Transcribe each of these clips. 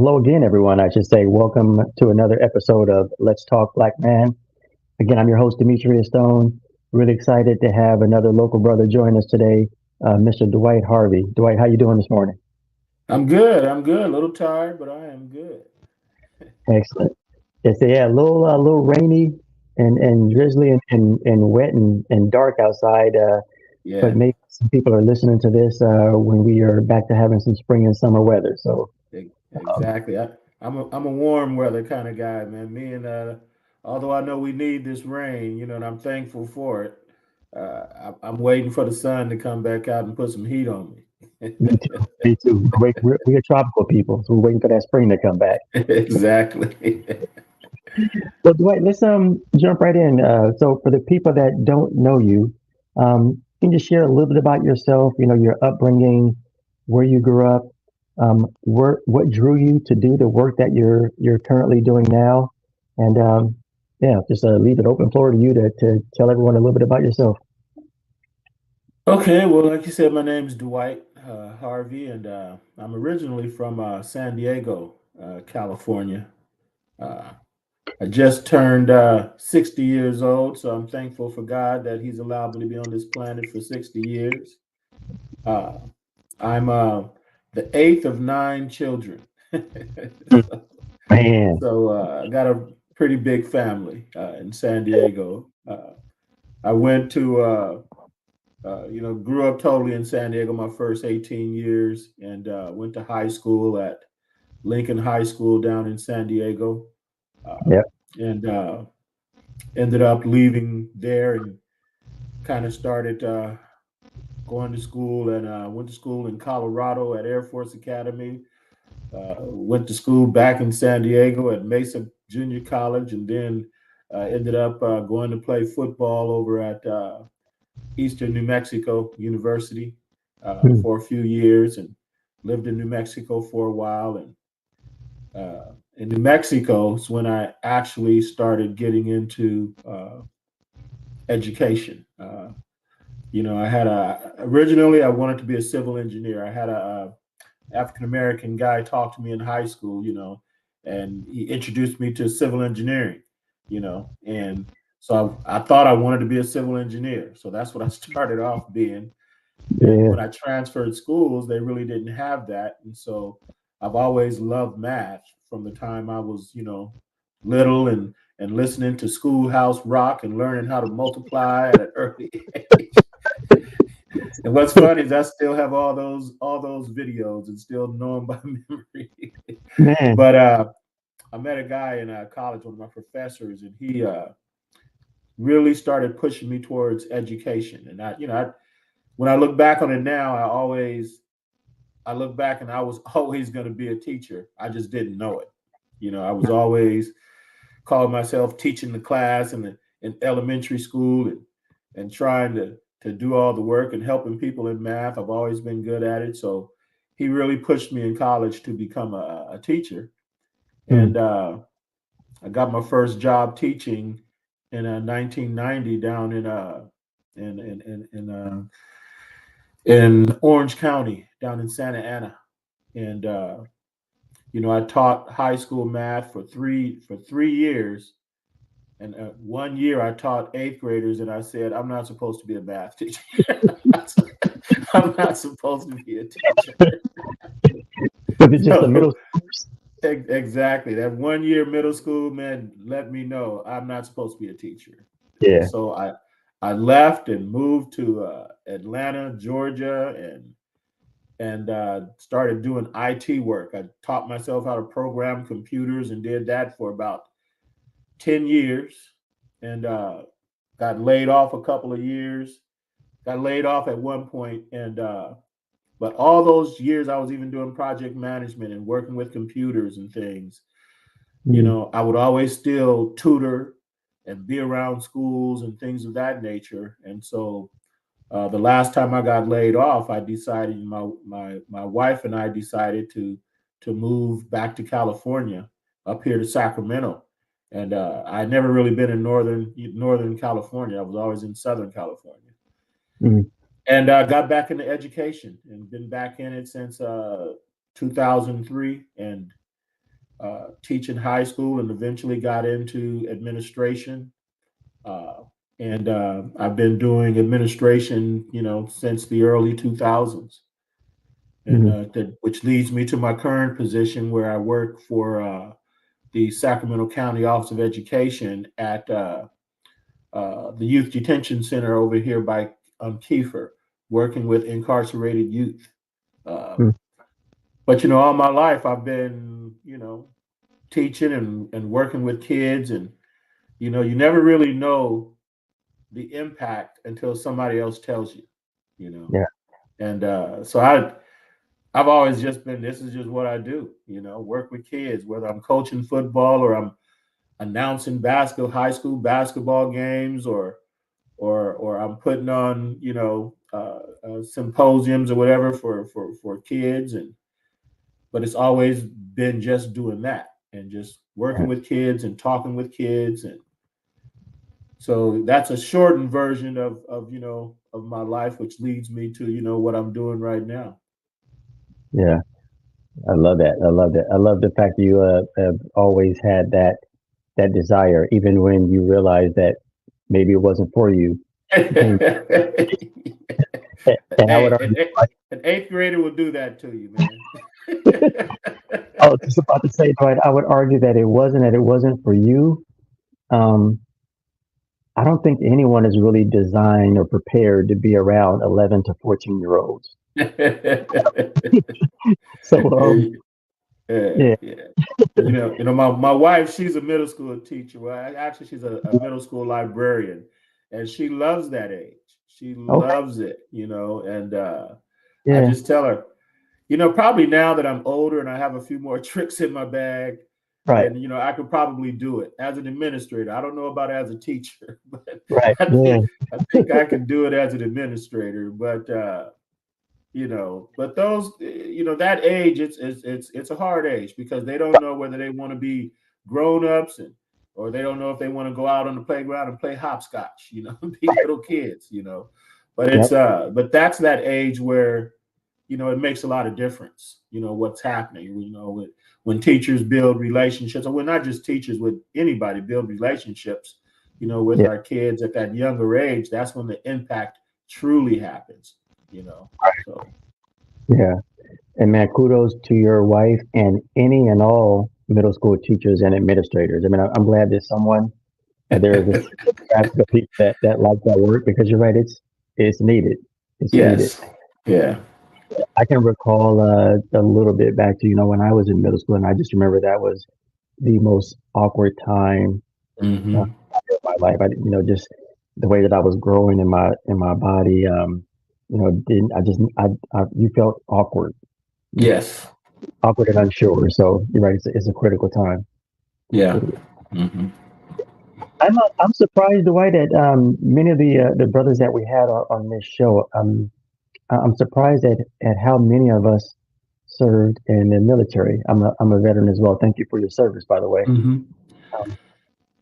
hello again, everyone. I should say, welcome to another episode of Let's Talk Black Man. Again, I'm your host, Dimitrius Stone. Really excited to have another local brother join us today, Mr. Dwight Harvey. Dwight, how you doing this morning? I'm good. I'm good. A little tired, but I am good. Excellent. Yeah, a little rainy and drizzly and wet and dark outside. But Yeah, maybe some people are listening to this when we are back to having some spring and summer weather. So, um, exactly. I'm a warm weather kind of guy, man. Me and although I know we need this rain, and I'm thankful for it. I'm waiting for the sun to come back out and put some heat on me. me too. Me too. We're tropical people, so we're waiting for that spring to come back. Exactly. Well, Dwight, let's jump right in. So, for the people that don't know you, can you just share a little bit about yourself? You know, your upbringing, where you grew up, what drew you to do the work that you're currently doing now, and yeah, just leave it open floor to you to tell everyone a little bit about yourself. Okay, well, like you said, my name's Dwight Harvey, and I'm originally from San Diego, California. Uh, I just turned 60 years old, so I'm thankful for God that He's allowed me to be on this planet for 60 years. Uh, I'm the eighth of nine children. Mm. so Man, I got a pretty big family in San Diego. I went to, grew up totally in San Diego my first 18 years and went to high school at Lincoln High School down in San Diego. Uh, yep. and ended up leaving there and kind of started going to school and went to school in Colorado at Air Force Academy. Went to school back in San Diego at Mesa Junior College, and then ended up going to play football over at Eastern New Mexico University Mm. for a few years, and lived in New Mexico for a while. And in New Mexico is when I actually started getting into education. I had originally I wanted to be a civil engineer. I had a African American guy talk to me in high school, and he introduced me to civil engineering, and so I thought I wanted to be a civil engineer. So that's what I started off being. And Yeah. when I transferred schools, they really didn't have that, and so I've always loved math from the time I was, little and listening to Schoolhouse Rock and learning how to multiply at an early age. And what's funny is I still have all those videos and still know them by memory. Man. But I met a guy in college, one of my professors, and he really started pushing me towards education. And when I look back on it now, I look back and I was always going to be a teacher. I just didn't know it. I was always called myself teaching the class in elementary school and trying to do all the work and helping people in math. I've always been good at it. So he really pushed me in college to become a teacher. Mm. And I got my first job teaching in 1990 down in in in in, uh, in Orange County, down in Santa Ana. And I taught high school math for 3 years. And 1 year I taught eighth graders, and I said, I'm not supposed to be a math teacher. I'm not supposed to be a teacher. Was it just the middle So schoolers? exactly that 1 year middle school man let me know I'm not supposed to be a teacher. And Yeah. so I left and moved to Atlanta, Georgia, and started doing IT work. I taught myself how to program computers and did that for about 10 years, and got laid off a couple of years. Got laid off at one point, and but all those years I was even doing project management and working with computers and things. Mm. I would always still tutor and be around schools and things of that nature. And so the last time I got laid off, I decided my wife and I decided to move back to California, up here to Sacramento. And I never really been in Northern California. I was always in Southern California, Mm. and got back into education and been back in it since 2003. And teaching high school and eventually got into administration. Uh, and I've been doing administration, since the early 2000s. And Hmm. which leads me to my current position where I work for the Sacramento County Office of Education at the Youth Detention Center over here by Kiefer, working with incarcerated youth. Uh, but all my life I've been, teaching and working with kids, and you never really know the impact until somebody else tells you, you know. Yeah. And so I've always just been, this is just what I do, work with kids, whether I'm coaching football or I'm announcing high school basketball games, or I'm putting on, symposiums or whatever for kids. But it's always been just doing that and just working Yeah. with kids and talking with kids. And so that's a shortened version of my life, which leads me to, what I'm doing right now. Yeah. I love that. I love that. I love the fact that you have always had that desire, even when you realized that maybe it wasn't for you. And, and I would Hey, argue, an eighth grader will do that to you, man. I was just about to say, Dwight, I would argue that it wasn't for you. Um, I don't think anyone is really designed or prepared to be around 11 to 14-year olds. So, Yeah, yeah. yeah. My wife, she's a middle school teacher. Well, actually, she's a middle school librarian, and she loves that age. She Okay. loves it, and I Yeah. just tell her, probably now that I'm older and I have a few more tricks in my bag, Right. then I could probably do it as an administrator. I don't know about as a teacher, but Right. I Yeah. think I think I can do it as an administrator. But but those, that age, it's a hard age because they don't know whether they want to be grown-ups, or they don't know if they want to go out on the playground and play hopscotch, be little kids, but Yep. but that's that age where it makes a lot of difference, what's happening, when teachers build relationships, or when not just teachers, with anybody build relationships, with Yeah. our kids at that younger age. That's when the impact truly happens, you know so Yeah. And man, kudos to your wife and any and all middle school teachers and administrators. I mean, I'm glad that there is a demographic of people that like that work, because you're right, it's needed. It's needed. yes, yeah. I can recall a little bit back to, when I was in middle school, and I just remember that was the most awkward time uh, Hmm. of my life. Just the way that I was growing in my body. Didn't I just I you felt awkward, Yes. awkward and unsure. So you're right. It's a critical time. Yeah. Hmm. I'm surprised, Dwight, that many of the brothers that we had on this show. I'm surprised at how many of us served in the military. I'm a veteran as well. Thank you for your service, by the way. Hmm. Um,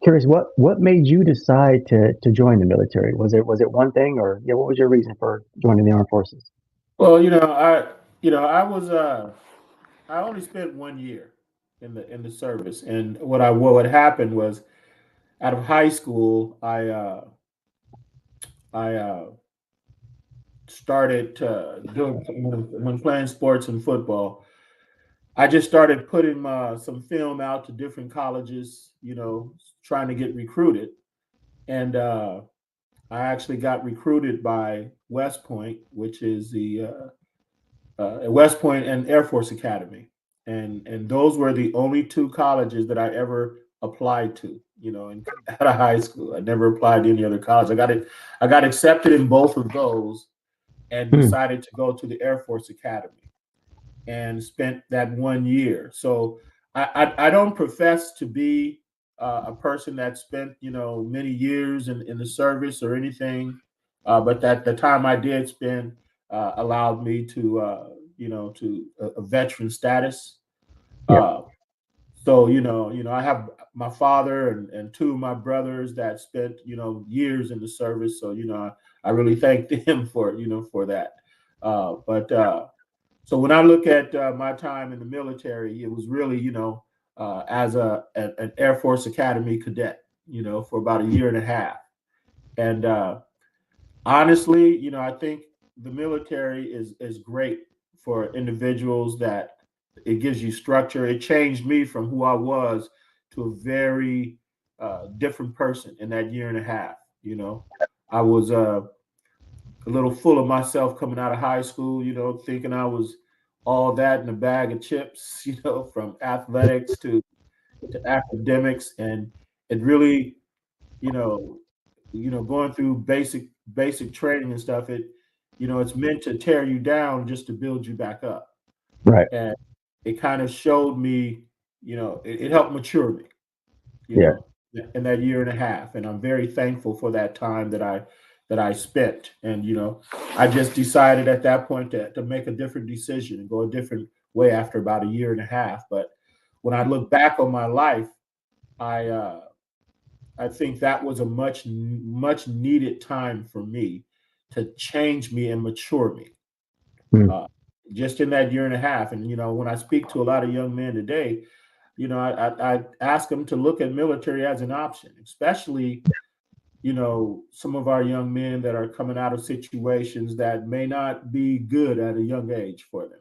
Curious, what made you decide to join the military? Was it one thing, or yeah, what was your reason for joining the armed forces? Well, I was I only spent 1 year in the service, and what happened was, out of high school, I started doing, when playing sports and football. I just started putting some film out to different colleges, trying to get recruited, and I actually got recruited by West Point, which is the West Point and Air Force Academy, and those were the only two colleges that I ever applied to. Out of high school, I never applied to any other college. I got accepted in both of those, and Hmm. decided to go to the Air Force Academy and spent that 1 year. So I don't profess to be a person that spent many years in the service or anything, but that the time I did spend allowed me to to a veteran status. Yeah. Uh, so I have my father and two of my brothers that spent years in the service. So I really thank them for that. But so when I look at my time in the military, it was really as an Air Force Academy cadet, for about a year and a half. And honestly, I think the military is great for individuals that it gives you structure. It changed me from who I was to a very different person in that year and a half. I was a little full of myself coming out of high school, thinking I was all that in a bag of chips, from athletics to academics. And it really, you know, going through basic training and stuff, it's meant to tear you down just to build you back up. Right. And it kind of showed me, it helped mature me, you Yeah. know, in that year and a half. And I'm very thankful for that time that I spent. And I just decided at that point to make a different decision and go a different way after about a year and a half. But when I look back on my life, I uh, I think that was a much needed time for me to change me and mature me. Mm. Uh, just in that year and a half. And when I speak to a lot of young men today, I ask them to look at military as an option, especially some of our young men that are coming out of situations that may not be good at a young age for them,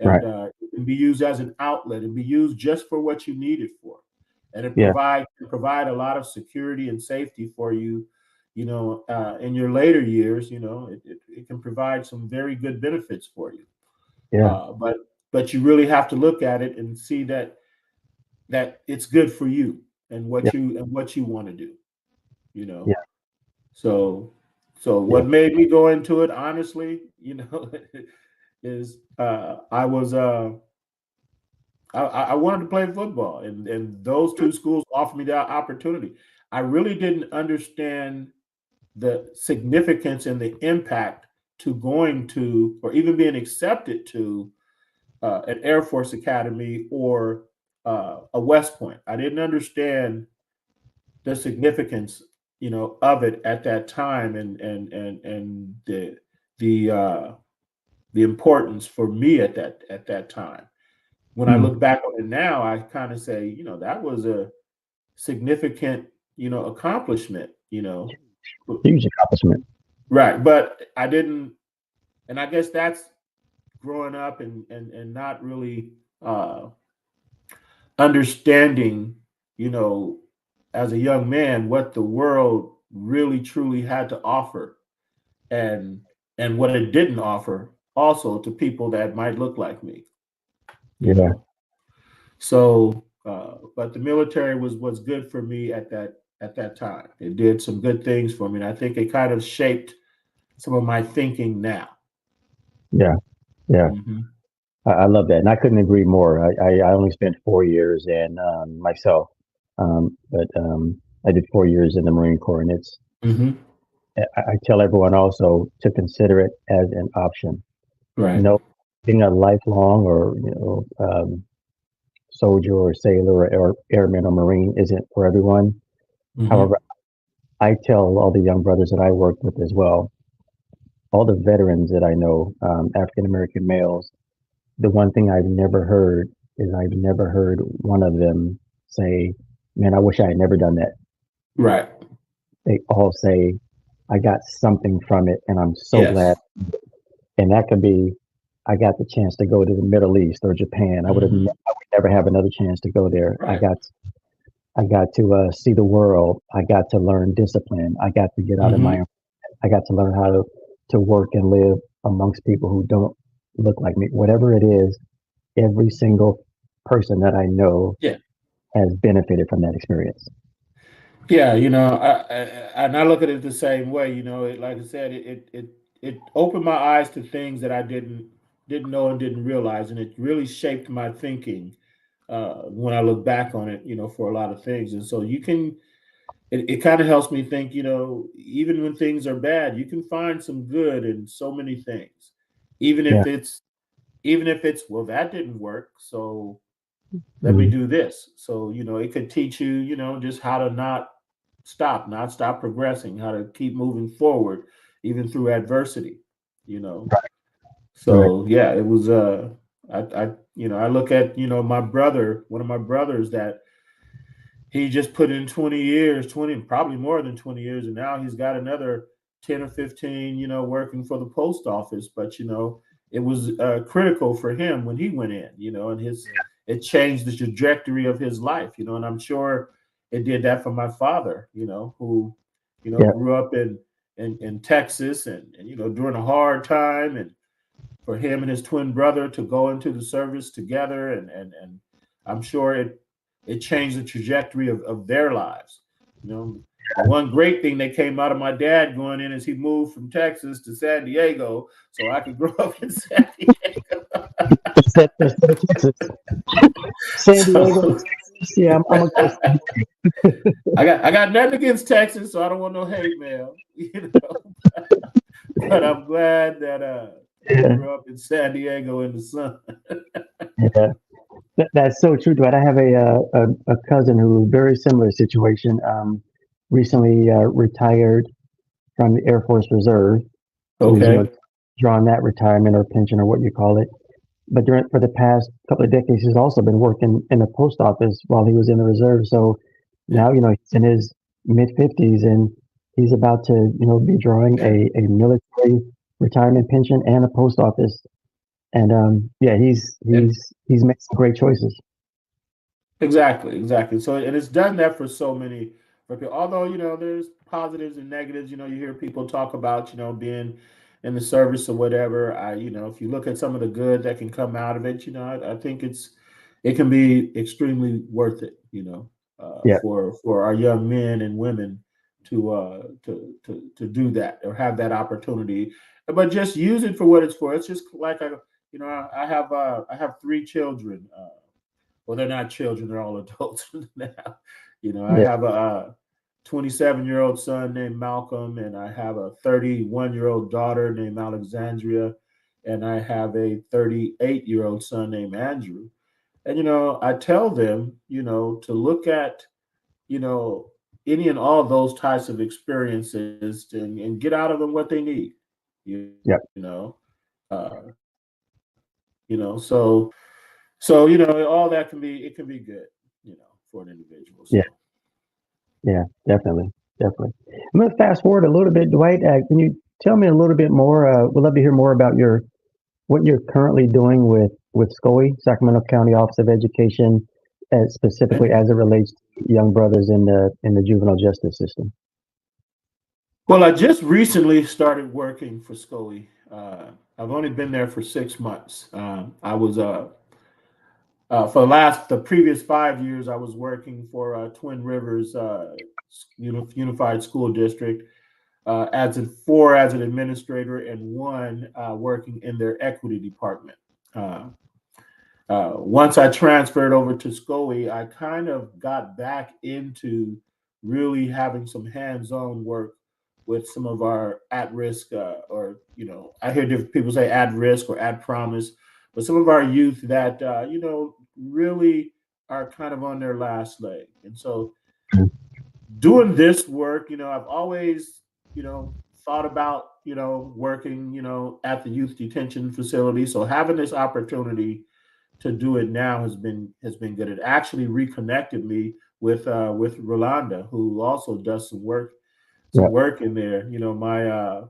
Right. and it can be used as an outlet and be used just for what you need it for, and it Yeah. provide a lot of security and safety for you, in your later years. It can provide some very good benefits for you, Yeah. but you really have to look at it and see that it's good for you and Yeah. what you want to do, you know. Yeah. So, so Yeah. what made me go into it, honestly, is I was I wanted to play football, and those two schools offered me that opportunity. I really didn't understand the significance and the impact to going to or even being accepted to an Air Force Academy or a West Point. I didn't understand the significance, of it at that time, and the the importance for me at that time. When I Mm. look back on it now, I kind of say, that was a significant, accomplishment, Huge accomplishment. right. But I didn't, and I guess that's growing up and not really understanding, you know, as a young man, what the world really truly had to offer, and what it didn't offer also to people that might look like me, you Yeah. know. So, but the military was good for me at that time. It did some good things for me, and I think it kind of shaped some of my thinking now. Yeah. Yeah. Hmm. I love that, and I couldn't agree more. I only spent 4 years in myself, but I did 4 years in the Marine Corps, and it's. Hmm. I tell everyone also to consider it as an option. Right. No, being a lifelong or soldier or sailor or airman or marine isn't for everyone. Hmm. However, I tell all the young brothers that I work with as well, all the veterans that I know, African American males, the one thing I've never heard is I've never heard one of them say, "Man, I wish I had never done that." Right. They all say, "I got something from it, and I'm so glad." Yes. And that could be, I got the chance to go to the Middle East or Japan. Hmm. I would never have another chance to go there. Right. I got to see the world. I got to learn discipline. I got to get out of Hmm. my. I got to learn how to work and live amongst people who don't look like me. Whatever it is, every single person that I know Yeah. has benefited from that experience. Yeah. And I look at it the same way. Like I said, it opened my eyes to things that I didn't know and didn't realize, and it really shaped my thinking when I look back on it. For a lot of things, and so it kind of helps me think. Even when things are bad, you can find some good in so many things, even Yeah. if it's even if it's, well, that didn't work, so let me Mm. do this. So, it could teach you, just how to not stop progressing, how to keep moving forward, even through adversity, you know. Right. So yeah, it was I look at, my brother, one of my brothers that he just put in 20 years, 20, probably more than 20 years. And now he's got another 10 or 15, working for the post office. But, it was critical for him when he went in, and it changed the trajectory of his life, and I'm sure it did that for my father, who, Yeah. grew up in Texas and, during a hard time, and for him and his twin brother to go into the service together, and I'm sure it changed the trajectory of their lives. The one great thing that came out of my dad going in is he moved from Texas to San Diego so I could grow up in San Diego. That's Texas. San Diego, So Texas. Yeah, I'm a go. I got nothing against Texas, so I don't want no hate mail, But I'm glad that he Yeah, grew up in San Diego in the sun. yeah. That's so true, Dwight. I have a cousin who very similar situation. Recently retired from the Air Force Reserve. Was Okay. drawing that retirement or pension or what you call it. But for the past couple of decades, he's also been working in the post office while he was in the reserve. So Yeah. now he's in his mid 50s and he's about to be drawing a military retirement pension and a post office. And yeah, And he's made some great choices. exactly, exactly. So, and it's done that for so many. For people. Although there's positives and negatives. You hear people talk about being in the service or whatever. If you look at some of the good that can come out of it, I think it can be extremely worth it. Yeah, For our young men and women to do that or have that opportunity, but just use it for what it's for. It's just like I have three children. Well, they're not children; they're all adults now. I yeah, have a 27-year-old son named Malcolm, and I have a 31-year-old daughter named Alexandria, and I have a 38-year-old son named Andrew. And I tell them, to look at, you know, any and all those types of experiences and get out of them what they need. You, yeah, you know, uh, so all that can be good, for an individual. yeah, So. yeah, definitely, definitely. I'm going to fast forward a little bit, Dwight. Can you tell me a little bit more? We'd love to hear more about your what you're currently doing with SCOE, Sacramento County Office of Education, specifically as it relates to young brothers in the juvenile justice system. Well, I just recently started working for SCOE. I've only been there for 6 months. I was for the previous 5 years, I was working for Twin Rivers Unified School District as an administrator and one working in their equity department. Uh, Once I transferred over to SCOE, I kind of got back into really having some hands-on work with some of our at-risk, or I hear different people say at-risk or at-promise, but some of our youth that really are kind of on their last leg. And so, doing this work, I've always, thought about, working, at the youth detention facility. So having this opportunity to do it now has been good. It actually reconnected me with Rolanda, who also does some Yeah, work in there. My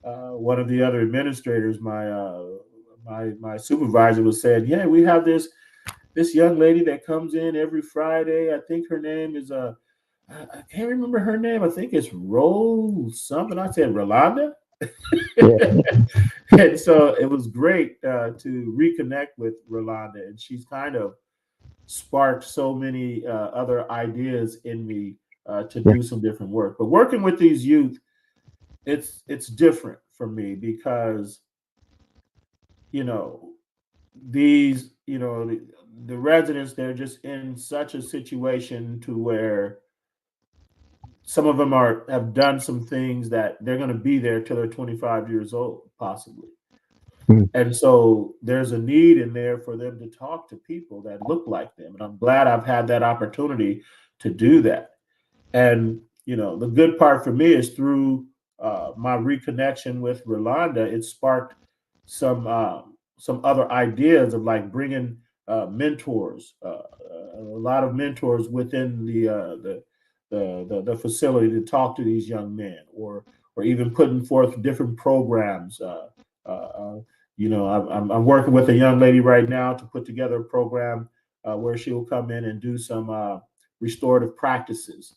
one of the other administrators, my supervisor was saying, "Yeah, we have this young lady that comes in every Friday. I think her name is I can't remember her name. I think it's Rose something." I said Rolanda. yeah, And so it was great to reconnect with Rolanda, and she's kind of sparked so many other ideas in me to yeah, do some different work. But working with these youth, it's different for me because you know these the residents, they're just in such a situation to where some of them have done some things that they're going to be there till they're 25 years old possibly. mm, And so there's a need in there for them to talk to people that look like them. And I'm glad I've had that opportunity to do that. And, the good part for me is through my reconnection with Rolanda, it sparked some other ideas of like bringing mentors, a lot of mentors within the facility to talk to these young men, or even putting forth different programs. I'm working with a young lady right now to put together a program where she will come in and do some restorative practices,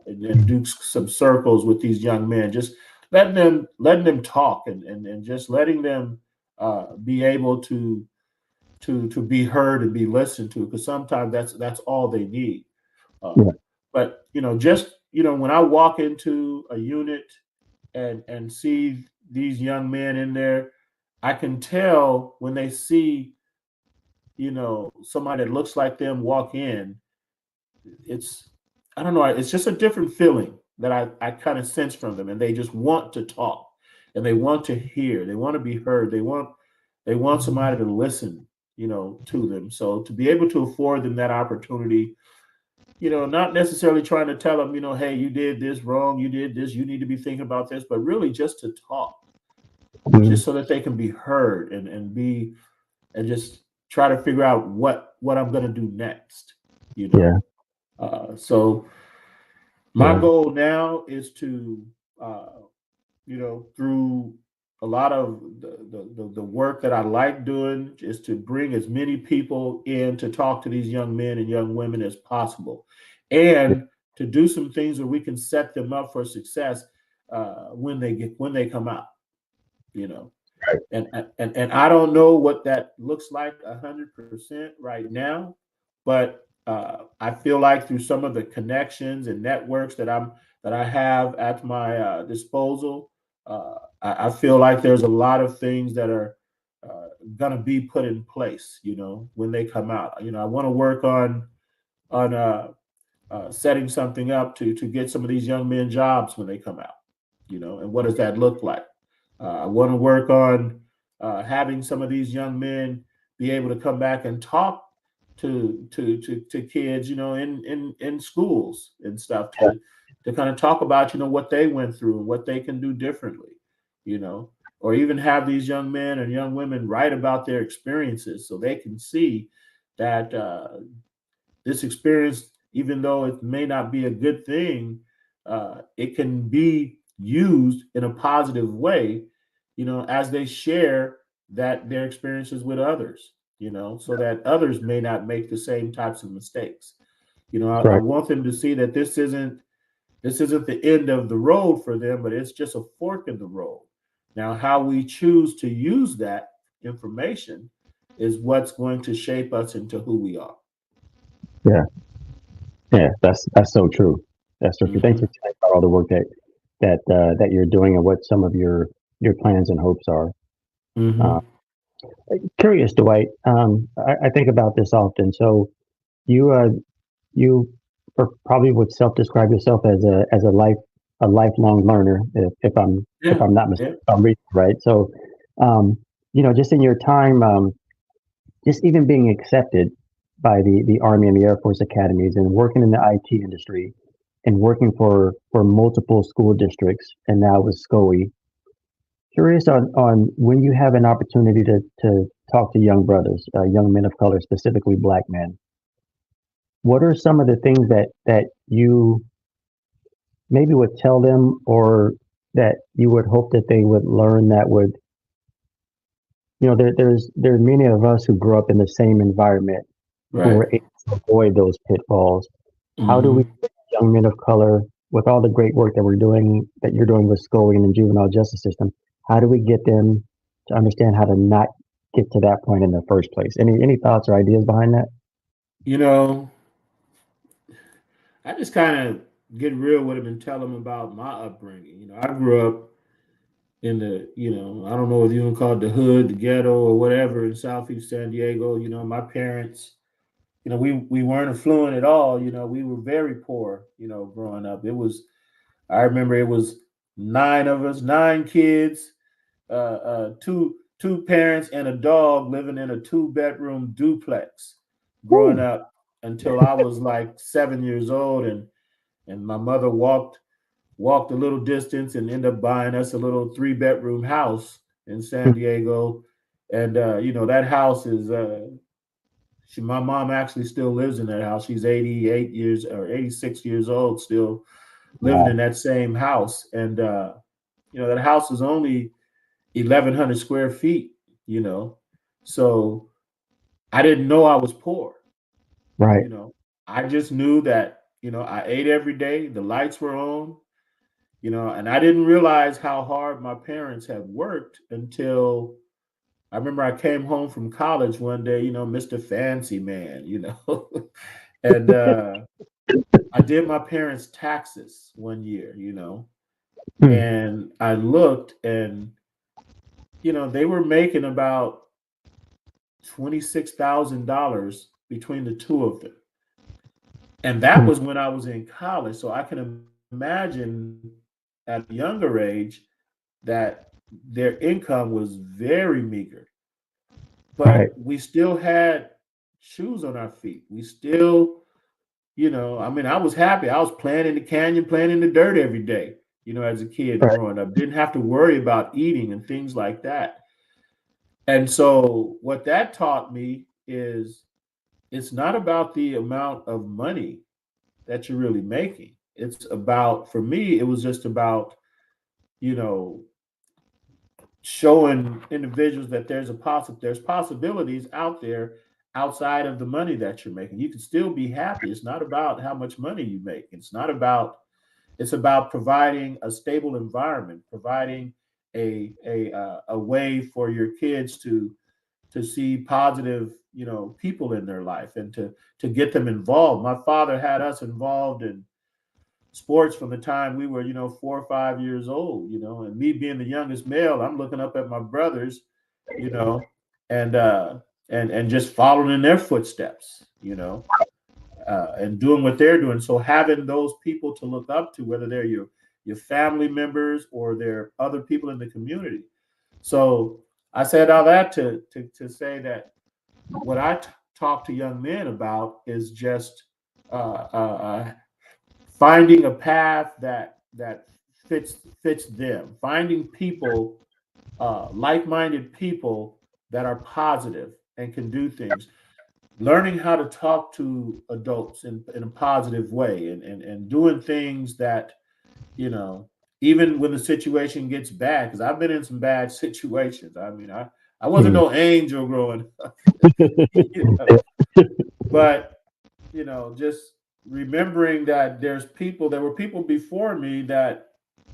and do some circles with these young men, just letting them talk, and just letting them be able to be heard and be listened to, because sometimes that's all they need. Yeah. But just when I walk into a unit and see these young men in there, I can tell when they see somebody that looks like them walk in. It's I don't know, it's just a different feeling that I kind of sense from them, and they just want to talk, and they want to hear, they want to be heard, they want somebody to listen, to them. So to be able to afford them that opportunity, not necessarily trying to tell them, hey, you did this wrong, you did this, you need to be thinking about this, but really just to talk, Mhm. just so that they can be heard, and just try to figure out what I'm going to do next, you Yeah. know. So my Yeah. goal now is to, uh, through a lot of the work that I like doing, is to bring as many people in to talk to these young men and young women as possible, Yeah. and to do some things where we can set them up for success when they come out, you know. Right. And I don't know what that looks like 100% right now, but I feel like through some of the connections and networks that I have at my disposal, I feel like there's a lot of things that are going to be put in place, when they come out. I want to work on setting something up to get some of these young men jobs when they come out, and what does that look like? I want to work on having some of these young men be able to come back and talk to kids, in schools and stuff, Yeah. to kind of talk about what they went through and what they can do differently, or even have these young men and young women write about their experiences so they can see that this experience, even though it may not be a good thing, it can be used in a positive way, as they share their experiences with others, so that others may not make the same types of mistakes. I Right. want them to see that this isn't the end of the road for them, but it's just a fork in the road. Now, how we choose to use that information is what's going to shape us into who we are. Yeah. Yeah. That's so true. That's so true. Thanks Hmm. for telling about all the work that you're doing and what some of your plans and hopes are. Uh, Hmm. Curious, Dwight. I think about this often. So you you probably would self-describe yourself as a lifelong learner, if Yeah, I'm not mistaken, yeah. if I'm reading right. So, um, just in your time, just even being accepted by the Army and the Air Force academies, and working in the IT industry, and working for multiple school districts, and now with SCOE. Curious on when you have an opportunity to talk to young brothers, young men of color, specifically black men. What are some of the things that you maybe would tell them, or that you would hope that they would learn, that would, there are many of us who grew up in the same environment who Right. were able to avoid those pitfalls. How do we, Hmm. young men of color, with all the great work that you're doing with SCOE and the juvenile justice system, how do we get them to understand how to not get to that point in the first place? Any thoughts or ideas behind that? You know, I just kind of get real with them and tell them about my upbringing. I grew up in I don't know if you want to call it the hood, the ghetto, or whatever in Southeast San Diego. My parents, we weren't affluent at all. We were very poor, growing up. I remember it was nine of us, nine kids, two parents and a dog living in a two-bedroom duplex growing Woo. up until I was like 7 years old, and my mother walked a little distance and ended up buying us a little three-bedroom house in San Diego. And that house is my mom actually still lives in that house. She's 88 years or 86 years old, still living in Wow. that same house. And that house is only 1,100 square feet. You know, so I didn't know I was poor. Right. You know, I just knew that I ate every day. The lights were on. And I didn't realize how hard my parents had worked until I remember I came home from college one day, Mr. Fancy Man, and I did my parents' taxes one year, Hmm. and I looked and, they were making about $26,000 between the two of them. And that Hmm. was when I was in college. So I can imagine at a younger age that their income was very meager, Right. but we still had shoes on our feet. We still, I mean, I was happy. I was playing in the canyon, playing in the dirt every day, as a kid Right. growing up. Didn't have to worry about eating and things like that. And so, what that taught me is it's not about the amount of money that you're really making. It's about, for me, it was just about, you know, showing individuals that there's possibilities out there outside of the money that you're making. You can still be happy. It's not about how much money you make. It's about providing a stable environment, providing a way for your kids to see positive, people in their life, and to get them involved. My father had us involved in sports from the time we were, 4 or 5 years old, and me being the youngest male, I'm looking up at my brothers, you know, and and just following in their footsteps, and doing what they're doing. So having those people to look up to, whether they're your family members or they're other people in the community. So I said all that to say that what I talk to young men about is just finding a path that fits them, finding people, like-minded people that are positive and can do things, learning how to talk to adults in a positive way, and doing things that, you know even when the situation gets bad, because I've been in some bad situations. I mean, I wasn't Hmm. no angel growing up, you know but just remembering that there were people before me that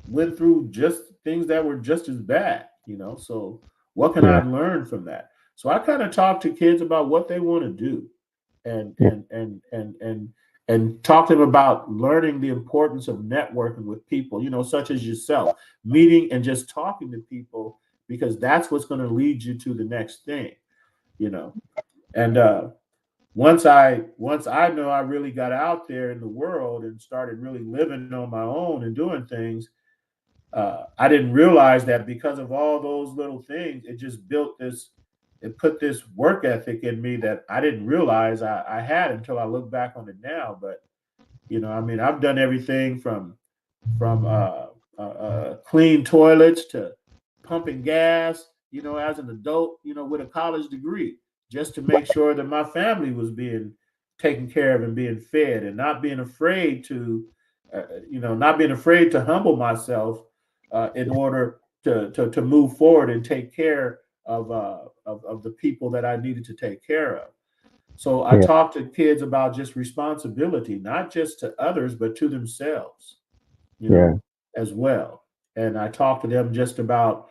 went through just things that were just as bad, so what can I Yeah. learn from that? So I kind of talk to kids about what they want to do, and Yeah. talk to them about learning the importance of networking with people, such as yourself, meeting and just talking to people, because that's what's going to lead you to the next thing, you know and once I know I really got out there in the world and started really living on my own and doing things, I didn't realize that because of all those little things, it put this work ethic in me that I didn't realize I had until I look back on it now. But I mean, I've done everything from clean toilets to pumping gas, as an adult, with a college degree, just to make sure that my family was being taken care of and being fed, and not being afraid to humble myself, in order to move forward and take care of the people that I needed to take care of. So I Yeah. talk to kids about just responsibility, not just to others, but to themselves, you Yeah. know, as well. And I talk to them just about,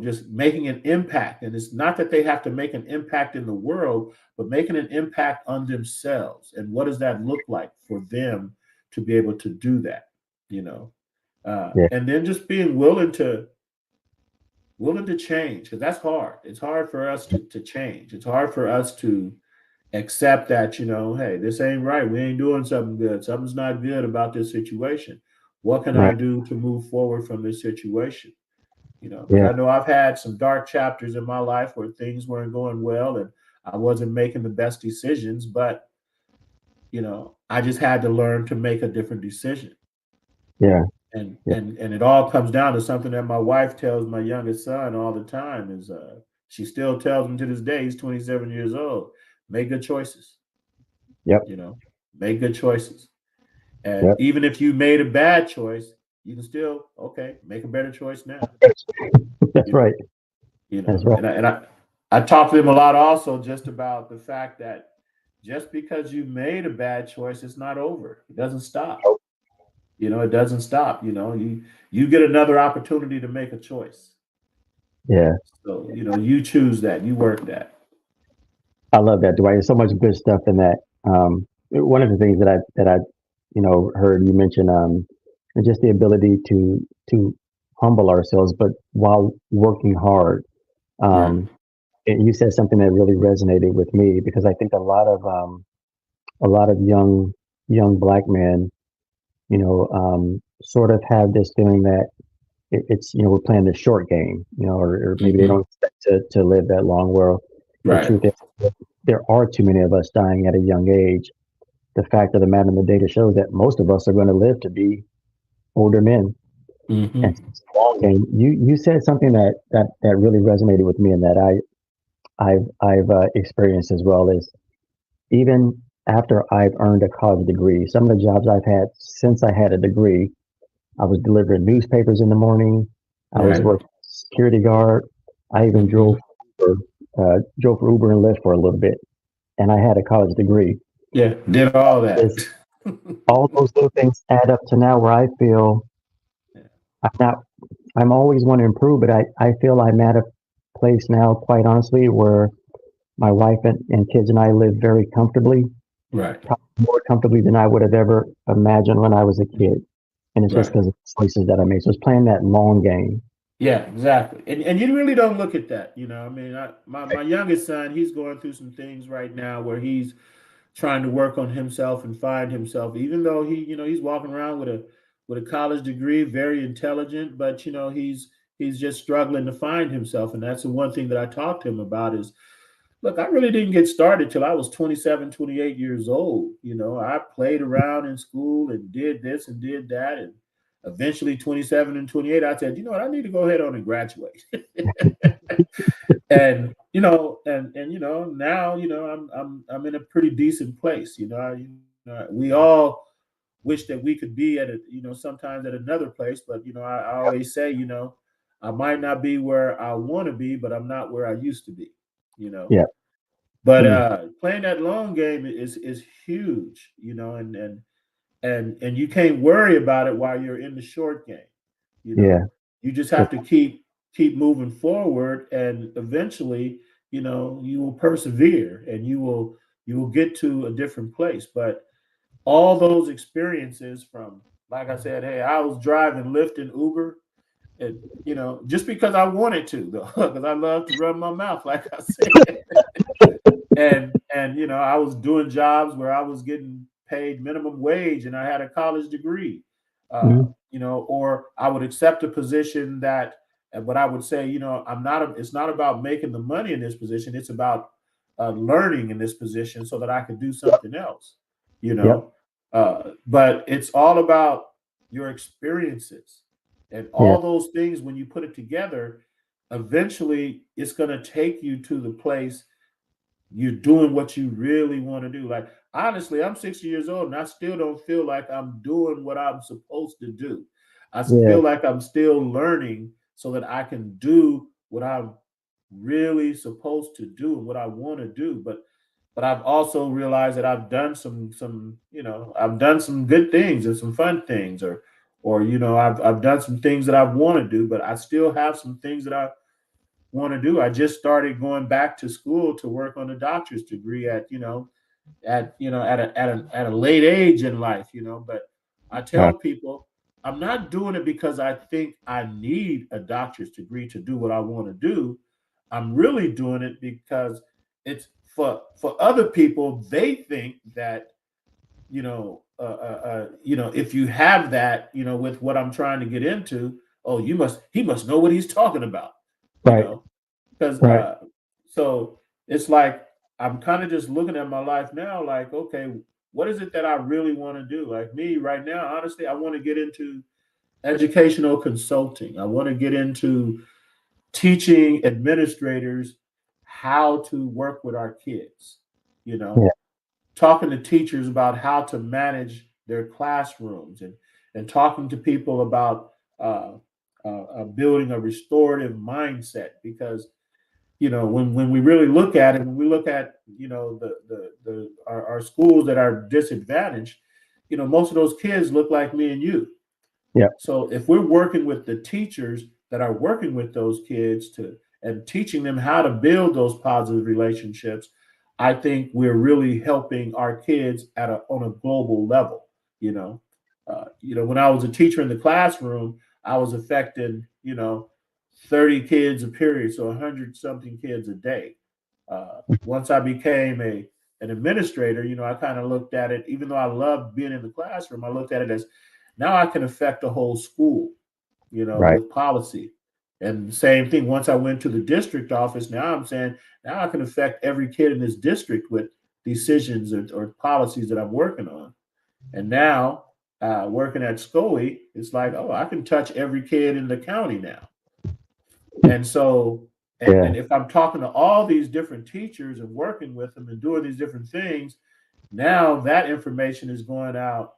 just making an impact. And it's not that they have to make an impact in the world, but making an impact on themselves. And what does that look like for them to be able to do that? You know, Yeah. and then just being willing to change, because that's hard. It's hard for us to change. It's hard for us to accept that, hey, this ain't right. We ain't doing something good. Something's not good about this situation. What can I Right. do to move forward from this situation? Because Yeah. I know I've had some dark chapters in my life where things weren't going well and I wasn't making the best decisions, but I just had to learn to make a different decision. Yeah. And Yeah. and and it all comes down to something that my wife tells my youngest son all the time is, She still tells him to this day, he's 27 years old, make good choices, Yep. you know, make good choices. And Yep. even if you made a bad choice, you can still, okay, make a better choice now, That's you know, right. That's right. I talk to them a lot also just about the fact that just because you made a bad choice, it's not over. It doesn't stop. It doesn't stop. You get another opportunity to make a choice. Yeah. So, you choose that, you work that. I love that, Dwight. There's so much good stuff in that. One of the things that I heard you mention, is just the ability to humble ourselves, but while working hard. Right. Um, and you said something that really resonated with me because I think a lot of young black men, sort of have this feeling that it's we're playing the short game, or maybe they Hmm. don't expect to live that long. Well, the Right. truth is, there are too many of us dying at a young age. The fact of the matter, and the data shows that most of us are going to live to be older men, and Hmm. it's a long game. You said something that really resonated with me, and that I've experienced as well. Is even after I've earned a college degree, some of the jobs I've had since I had a degree, I was delivering newspapers in the morning. I was Right. working as a security guard. I even Hmm. drove for Uber and Lyft for a little bit, and I had a college degree. Yeah, did all that. Is all those little things add up to now where I feel Yeah. I'm not. I'm always want to improve, but I feel I'm at a place now, quite honestly, where my wife and kids and I live very comfortably, Right. probably more comfortably than I would have ever imagined when I was a kid. And it's just Right. because of the choices that I made. So it's playing that long game. Yeah, exactly. And you really don't look at that. I mean, my youngest son, he's going through some things right now where he's trying to work on himself and find himself, even though he's walking around with a college degree, very intelligent, but he's just struggling to find himself. And that's the one thing that I talked to him about is, look, I really didn't get started till I was 27, 28 years old. I played around in school and did this and did that. And eventually 27 and 28, I said, you know what, I need to go ahead on and graduate. And now I'm in a pretty decent place. We all wish that we could be at sometimes at another place, but I always say, I might not be where I want to be, but I'm not where I used to be. you know Yeah. but Mm, playing that long game is huge, and you can't worry about it while you're in the short game. You yeah. know, you just Good. have to keep moving forward, and eventually, you will persevere, and you will get to a different place. But all those experiences from, like I said, hey, I was driving Lyft and Uber, and just because I wanted to, though, because I love to run my mouth, like I said. And I was doing jobs where I was getting paid minimum wage and I had a college degree. Mm, Or I would accept a position that, but I would say, it's not about making the money in this position, it's about learning in this position so that I could do something else. you yep. know but it's all about your experiences, and Yeah. all those things, when you put it together, eventually it's going to take you to the place you're doing what you really want to do. Like, honestly, I'm 60 years old and I still don't feel like I'm doing what I'm supposed to do. I Yeah. feel like I'm still learning so that I can do what I'm really supposed to do and what I want to do. But I've also realized that I've done I've done some good things and some fun things, or I've done some things that I want to do, but I still have some things that I want to do. I just started going back to school to work on a doctor's degree at a late age in life. But I Uh, tell people I'm not doing it because I think I need a doctor's degree to do what I want to do. I'm really doing it because it's for other people. They think that if you have that, with what I'm trying to get into, oh, he must know what he's talking about, you right. know, because Right. so it's like I'm kind of just looking at my life now, like, okay, what is it that I really want to do? Like me right now, honestly, I want to get into educational consulting. I want to get into teaching administrators how to work with our kids, you know, Yeah. talking to teachers about how to manage their classrooms, and talking to people about uh, building a restorative mindset. Because when we really look at it, when we look at our schools that are disadvantaged, most of those kids look like me and you. Yeah. So if we're working with the teachers that are working with those kids to and teaching them how to build those positive relationships, I think we're really helping our kids on a global level. You know, when I was a teacher in the classroom, I was affecting 30 kids a period, so 100 something kids a day. Once I became an administrator, I kind of looked at it, even though I loved being in the classroom, I looked at it as now I can affect a whole school, Right. with policy. And the same thing, once I went to the district office, now I'm saying now I can affect every kid in this district with decisions or policies that I'm working on. And now, working at SCOE, it's like, oh, I can touch every kid in the county now. And so, Yeah. and if I'm talking to all these different teachers and working with them and doing these different things, now that information is going out,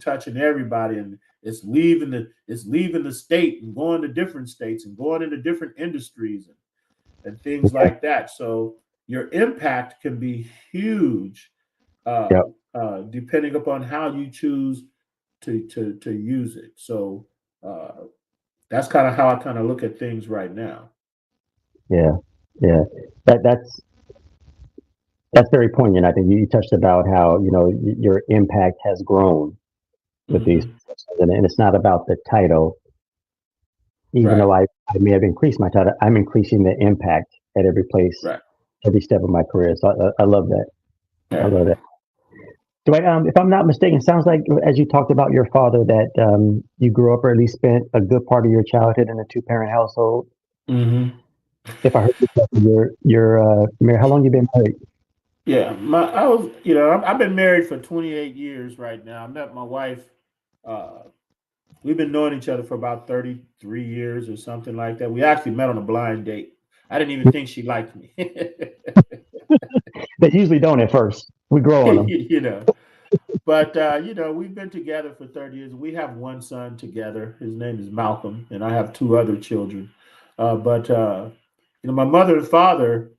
touching everybody, and it's leaving the state and going to different states and going into different industries, and things like that. So your impact can be huge, uh, Yep. depending upon how you choose to use it. So that's kind of how I kind of look at things right now. Yeah. Yeah. That's very poignant. I think you touched about how your impact has grown with these Hmm. positions, and it's not about the title. Even Right, though I may have increased my title, I'm increasing the impact at every place, right. every step of my career. So I love that. I Yeah. love that. Dwight, if I'm not mistaken, sounds like as you talked about your father that you grew up or at least spent a good part of your childhood in a two-parent household. Hmm. If I heard you correctly, you're married. How long you been married? Yeah, I was, I've been married for 28 years right now. I met my wife. Uh, we've been knowing each other for about 33 years or something like that. We actually met on a blind date. I didn't even think she liked me. They usually don't at first. We grow on them. you know, but we've been together for 30 years. We have one son together. His name is Malcolm, and I have two other children. But my mother and father.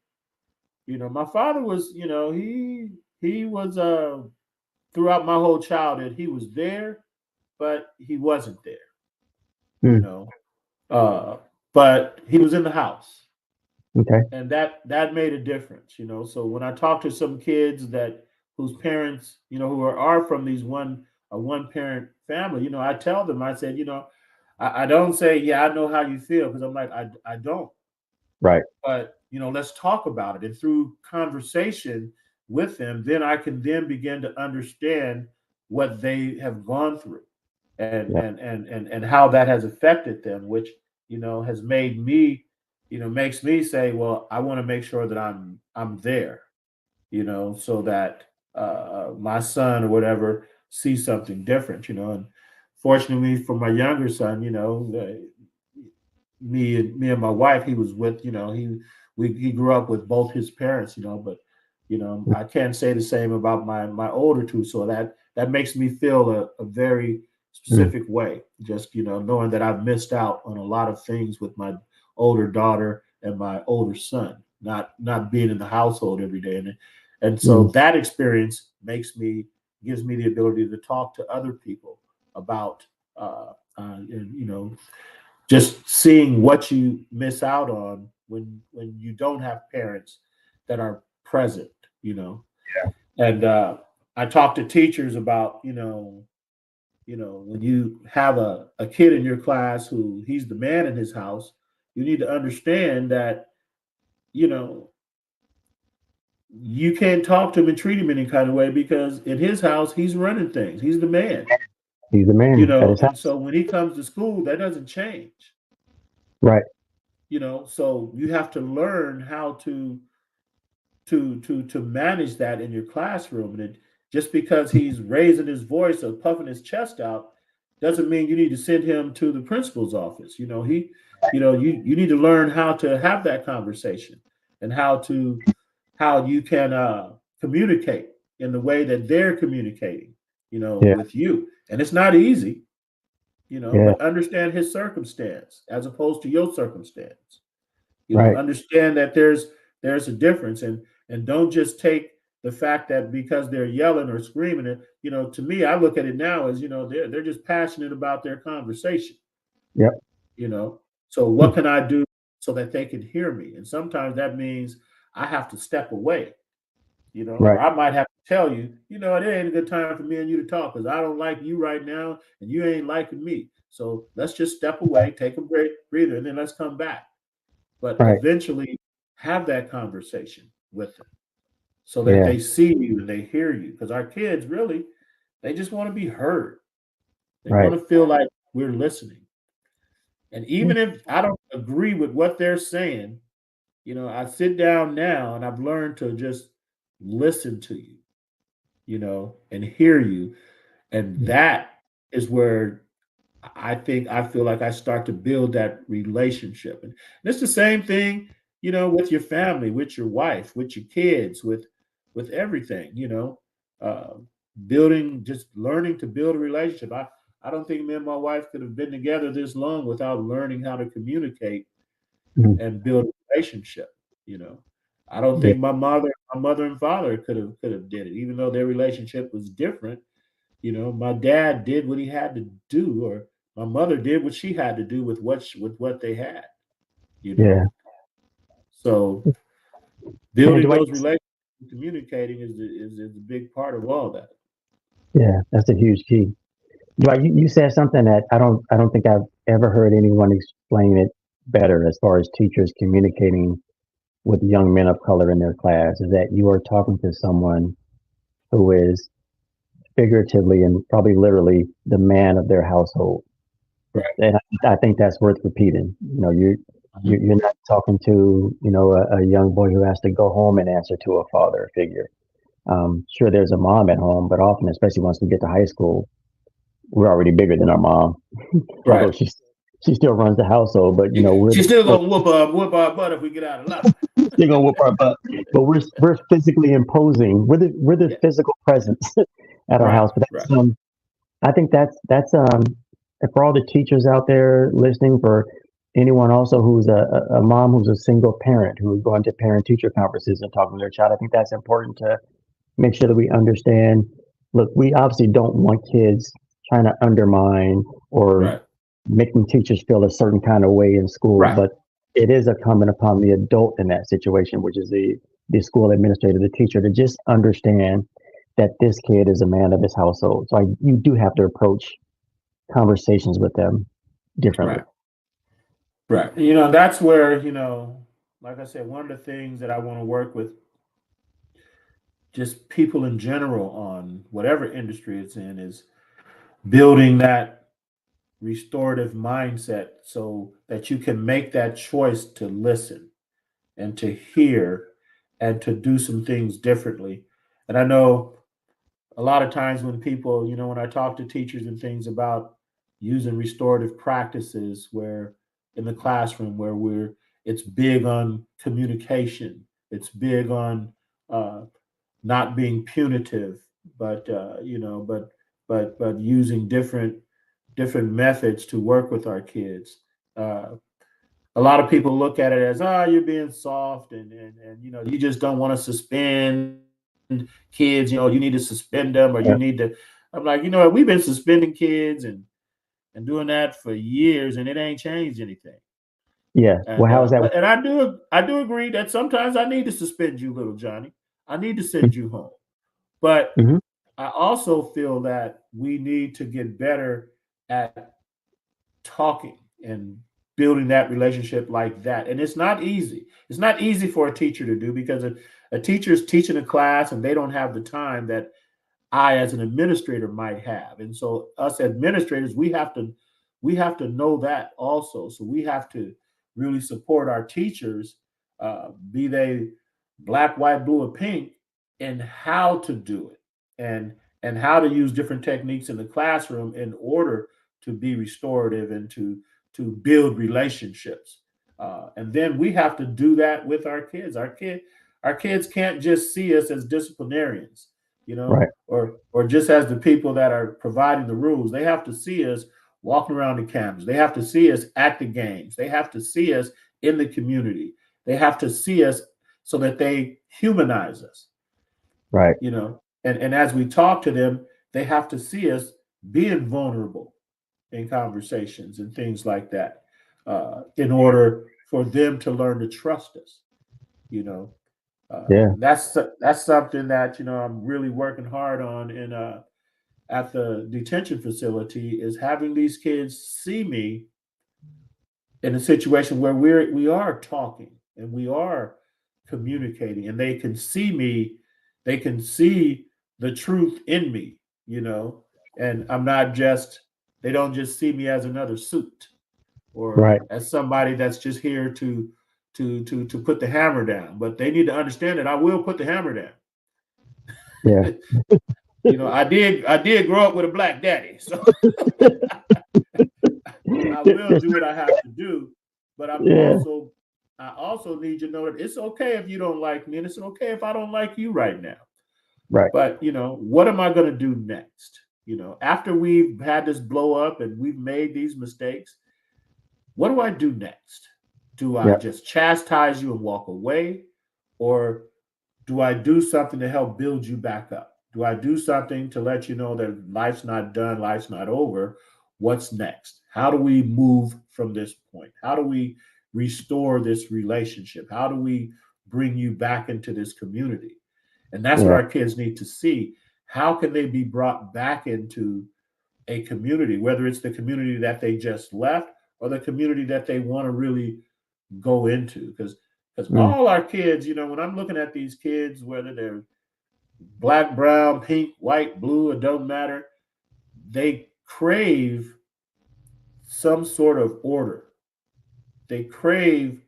My father was, he was throughout my whole childhood. He was there, but he wasn't there. You Hmm. know, uh, but he was in the house, Okay. and that made a difference. So when I talk to some kids that whose parents, who are from these one parent family, I tell them, I said, I don't say, yeah, I know how you feel, because I'm like, I don't. Right. But let's talk about it, and through conversation with them, then I can then begin to understand what they have gone through, and Yeah. how that has affected them, which has made me, makes me say, well, I want to make sure that I'm there, so that my son or whatever sees something different, and fortunately for my younger son, me and my wife, he was with, he grew up with both his parents, but I can't say the same about my older two. So that makes me feel a very Mm. specific way, just knowing that I've missed out on a lot of things with my older daughter and my older son, not being in the household every day. And so Mm. that experience gives me the ability to talk to other people about and, just seeing what you miss out on when you don't have parents that are present, and I talk to teachers about, when you have a kid in your class who he's the man in his house, you need to understand that, you know you can't talk to him and treat him any kind of way, because in his house he's running things, he's the man, He's the man at his and house. so when he comes to school, that doesn't change. Right. So you have to learn how to manage that in your classroom. And just because he's raising his voice or puffing his chest out doesn't mean you need to send him to the principal's office. You need to learn how to have that conversation. and how you can communicate in the way that they're communicating, Yeah. with you. And it's not easy, Yeah. but understand his circumstance as opposed to your circumstance. Right. Understand that there's a difference, and don't just take the fact that because they're yelling or screaming it. To me, I look at it now as they're just passionate about their conversation. Yep. you know so what can I do so that they can hear me? And sometimes that means I have to step away, or Right. I might have to tell you, it ain't a good time for me and you to talk because I don't like you right now and you ain't liking me, so let's just step away, take a break, breather, and then let's come back. But Right. eventually have that conversation with them so that Yeah. they see you and they hear you, because our kids really, they just want to be heard. They want Right. to feel like we're listening. And Yeah. even if I don't agree with what they're saying, I sit down now and I've learned to just listen to you, and hear you. And that is where I feel like I start to build that relationship. And it's the same thing, with your family, with your wife, with your kids, with everything, uh, building, just learning to build a relationship. I don't think me and my wife could have been together this long without learning how to communicate Mhm. and build a relationship. You know, I don't Yeah. think my mother and father could have did it, even though their relationship was different. My dad did what he had to do, or my mother did what she had to do with what they had. You Yeah. know, so And building Dwight, those relationships and communicating is a big part of all that. yeah, that's a huge key. Dwight, you said something that I don't think I've ever heard anyone explain it better as far as teachers communicating with young men of color in their class, is that you are talking to someone who is figuratively and probably literally the man of their household. Right. And I think that's worth repeating. Mhm. You're not talking to a young boy who has to go home and answer to a father figure. Sure, there's a mom at home, but often, especially once we get to high school, we're already bigger than our mom. Although Right. she still runs the household, but She's still gonna whoop our butt if we get out of line. still gonna whoop our butt. But we're physically imposing. We're the Yeah. physical presence at our Right. house. But Right. I think that's and for all the teachers out there listening, for anyone also who's a mom who's a single parent who's going to parent teacher conferences and talking to their child. I think that's important to make sure that we understand. Look, we obviously don't want kids trying to undermine or Right. making teachers feel a certain kind of way in school, Right. but it is incumbent upon the adult in that situation, which is the school administrator, the teacher, to just understand that this kid is a man of his household. So you do have to approach conversations with them differently. Right. Right. That's where, like I said, one of the things that I want to work with just people in general on whatever industry it's in is building that restorative mindset so that you can make that choice to listen and to hear and to do some things differently. And I know a lot of times when people, when I talk to teachers and things about using restorative practices where in the classroom where it's big on communication, it's big on uh, not being punitive, but but using different methods to work with our kids. Uh, a lot of people look at it as, you're being soft, and you just don't want to suspend kids. You need to suspend them, or you need Yeah. to. I'm like, we've been suspending kids and doing that for years, and it ain't changed anything. Yeah. Well, And how is that? but and I do agree that sometimes I need to suspend you, little Johnny. I need to send you home. But Mm-hmm. I also feel that we need to get better at talking and building that relationship like that. And it's not easy. It's not easy for a teacher to do because a teacher is teaching a class and they don't have the time that I, as an administrator, might have. And so, us administrators, we have to know that also. So we have to really support our teachers, be they black, white, blue, or pink, in how to do it and how to use different techniques in the classroom in order to be restorative and to build relationships. And then we have to do that with our kids. Our kids can't just see us as disciplinarians, Right. or just as the people that are providing the rules. They have to see us walking around the campus. They have to see us at the games. They have to see us in the community. They have to see us so that they humanize us, Right. And as we talk to them, they have to see us being vulnerable in conversations and things like that, in order for them to learn to trust us. You know, Yeah. that's something that I'm really working hard on in at the detention facility, is having these kids see me in a situation where we are talking and we are communicating, and they can see me, they can see the truth in me, you know, and I'm not just they don't just see me as another suit, or Right. as somebody that's just here to put the hammer down, but they need to understand that I will put the hammer Yeah. down. I did grow up with a black daddy, so I will do what I have to do, but Yeah. I also need you to know that it's okay if you don't like me, and it's okay if I don't like you right now. Right. But what am I going to do next? After we've had this blow up and we've made these mistakes, what do I do next? Do I Yeah. just chastise you and walk away, or do I do something to help build you back up? Do I do something to let you know that life's not done, life's not over? What's next? How do we move from this point? How do we restore this relationship? How do we bring you back into this community? And that's what Yeah. our kids need to see. How can they be brought back into a community, whether it's the community that they just left or the community that they want to really go into? Because Mm. all our kids, when I'm looking at these kids, whether they're black, brown, pink, white, blue, it don't matter, they crave some sort of order. They crave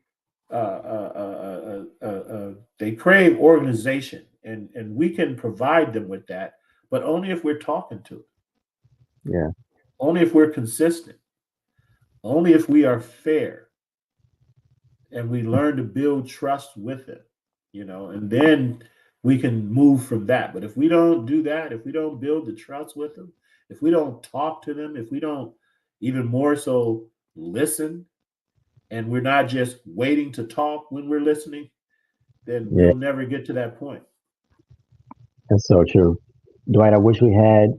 they crave organization, and we can provide them with that, but only if we're talking to them, Yeah. only if we're consistent, only if we are fair, and we learn to build trust with them, and then we can move from that. But if we don't do that, if we don't build the trust with them, if we don't talk to them, if we don't even more so listen, and we're not just waiting to talk when we're listening, then Yeah. we'll never get to that point. That's so true. Dwight, I wish we had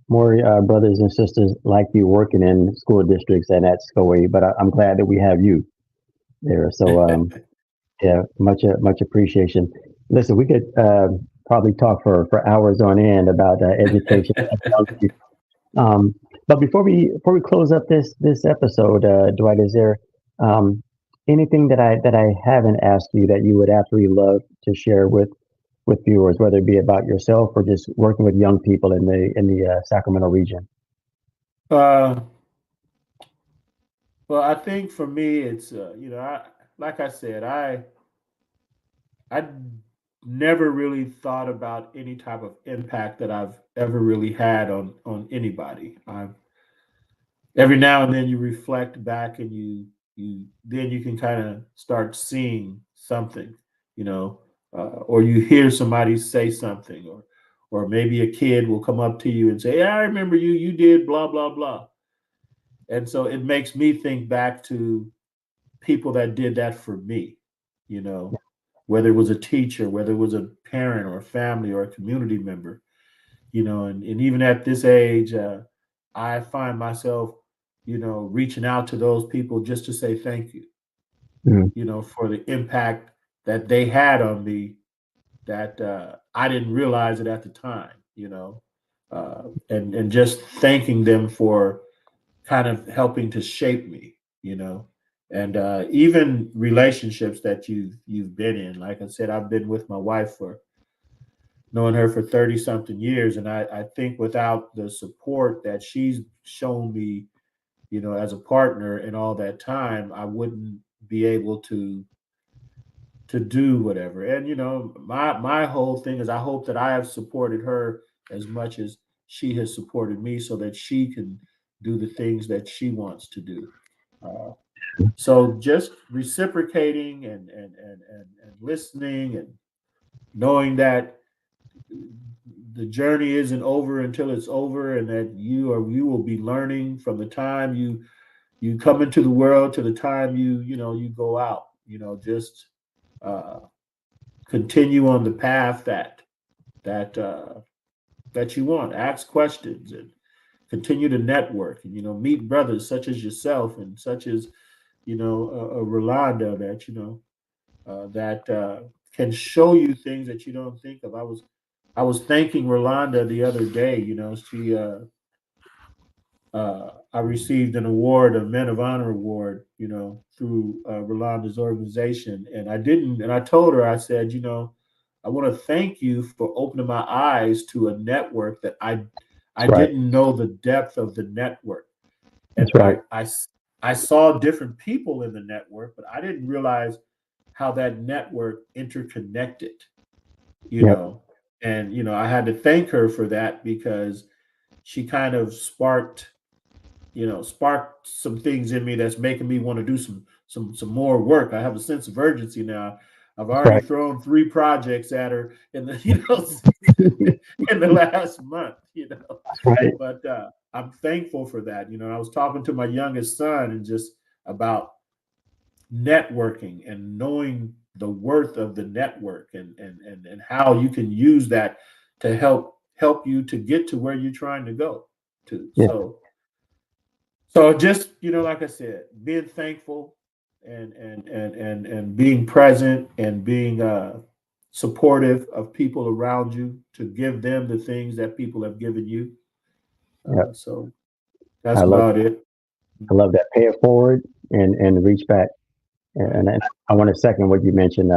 more brothers and sisters like you working in school districts and at SCOE, but I'm glad that we have you there. So, yeah, much appreciation. Listen, we could probably talk for hours on end about education. Um, but before we close up this episode, Dwight, is there um, anything that I haven't asked you that you would absolutely love to share with viewers, whether it be about yourself or just working with young people in the Sacramento region? uh, well, I think for me, it's like I said, I never really thought about any type of impact that I've ever really had on anybody. Every now and then you reflect back, and you then you can kind of start seeing something, or you hear somebody say something, or maybe a kid will come up to you and say, "Yeah, I remember you. You did blah blah blah," and so it makes me think back to people that did that for me, you know, whether it was a teacher, whether it was a parent or a family or a community member, and even at this age, I find myself, reaching out to those people just to say thank you, Mm, for the impact that they had on me, that I didn't realize it at the time, and just thanking them for kind of helping to shape me, and even relationships that you've been in. Like I said, I've been with my wife for knowing her for 30 something years, and I think without the support that she's shown me, as a partner in all that time, I wouldn't be able to do whatever. And my whole thing is, I hope that I have supported her as much as she has supported me, so that she can do the things that she wants to do. Uh, So just reciprocating and listening and knowing that the journey isn't over until it's over, and that you will be learning from the time you come into the world to the time you go out. Just uh, continue on the path that that you want. Ask questions and continue to network, and meet brothers such as yourself and such as Rolanda, that that can show you things that you don't think of. I was thanking Rolanda the other day. She I received an award, a Men of Honor award, through Rolanda's organization, and I told her, I said, I want to thank you for opening my eyes to a network that I That's right. didn't know the depth of the network, That's and right. I saw different people in the network, but I didn't realize how that network interconnected, you Yep. know, and I had to thank her for that, because she kind of sparked some things in me that's making me want to do some more work. I have a sense of urgency now. I've That's already right. thrown 3 projects at her in the in the last month. That's right. But I'm thankful for that. I was talking to my youngest son and just about networking and knowing the worth of the network, and how you can use that to help you to get to where you're trying to go to. Yeah. So just, like I said, being thankful and being present and being supportive of people around you, to give them the things that people have given you. Yep. So that's I love about it. I love that. Pay it forward and reach back. Right. And I want to second what you mentioned.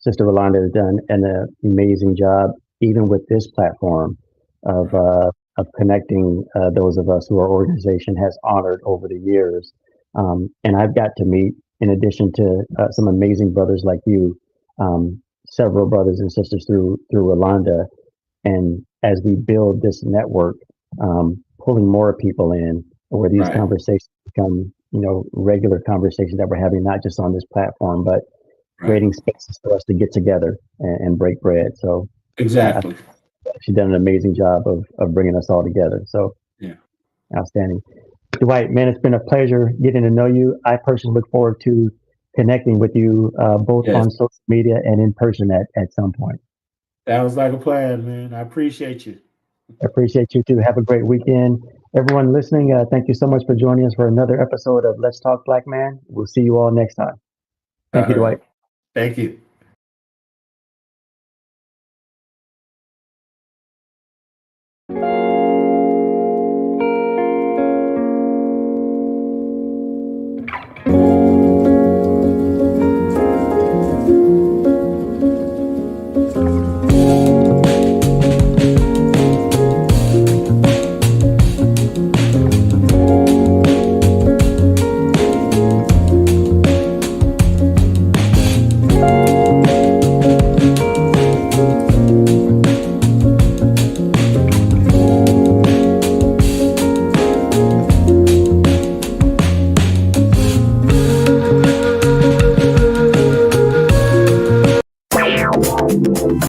Sister Rolanda has done an amazing job, even with this platform of Right. connecting those of us who our organization has honored over the years. And I've got to meet, in addition to some amazing brothers like you, several brothers and sisters through Rolanda. And as we build this network, pulling more people in, where these Right. conversations become, regular conversations that we're having, not just on this platform, but Right. creating spaces for us to get together and break bread. So I Exactly. think she's done an amazing job of bringing us all together. So Yeah. outstanding. Dwight, man, it's been a pleasure getting to know you. I personally look forward to connecting with you both Yes. on social media and in person at some point. That was like a plan, man. I appreciate you. I appreciate you too. Have a great weekend. Everyone listening, thank you so much for joining us for another episode of Let's Talk Black Man. We'll see you all next time. Thank you, All right. Dwight. Thank you.